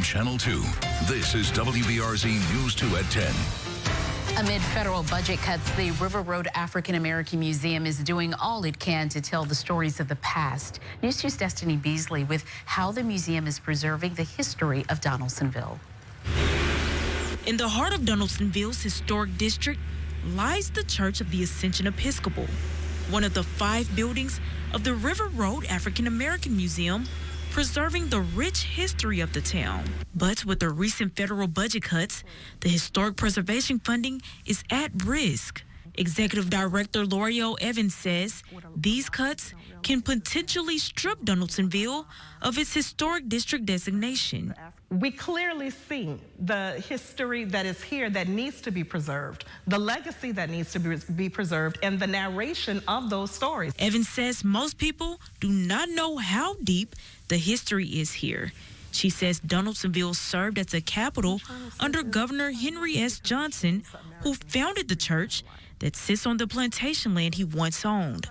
Channel 2. This is WBRZ News 2 at 10. Amid federal budget cuts, the River Road African American Museum is doing all it can to tell the stories of the past. News 2's Destiny Beasley with how the museum is preserving the history of Donaldsonville. In the heart of Donaldsonville's historic district lies the Church of the Ascension Episcopal, one of the 5 buildings of the River Road African American Museum, preserving the rich history of the town. But with the recent federal budget cuts, the historic preservation funding is at risk. Executive Director L'Oreal Evans says these cuts can potentially strip Donaldsonville of its historic district designation. We clearly see the history that is here that needs to be preserved, the legacy that needs to be preserved, and the narration of those stories. Evans says most people do not know how deep the history is here. She says Donaldsonville served as a capital under Governor Henry S. Johnson, who founded the church that sits on the plantation land he once owned.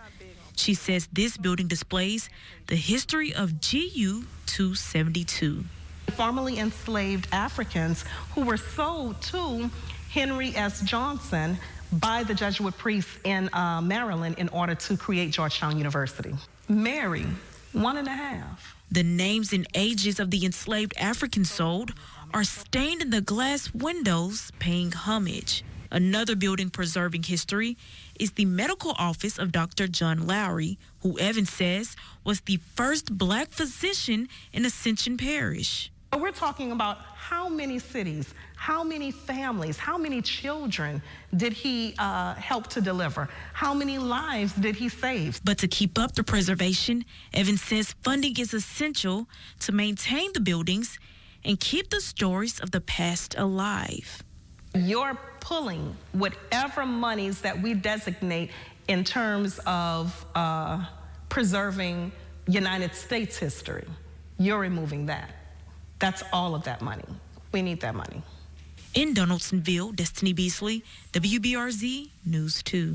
She says this building displays the history of GU 272. Formerly enslaved Africans who were sold to Henry S. Johnson by the Jesuit priests in Maryland in order to create Georgetown University. Mary, 1.5. The names and ages of the enslaved Africans sold are stained in the glass windows, paying homage. Another building preserving history is the medical office of Dr. John Lowry, who Evans says was the first black physician in Ascension Parish. We're talking about how many cities, how many families, how many children did he help to deliver? How many lives did he save? But to keep up the preservation, Evans says funding is essential to maintain the buildings and keep the stories of the past alive. You're pulling whatever monies that we designate in terms of preserving United States history. You're removing that. That's all of that money. We need that money. In Donaldsonville, Destiny Beasley, WBRZ News 2.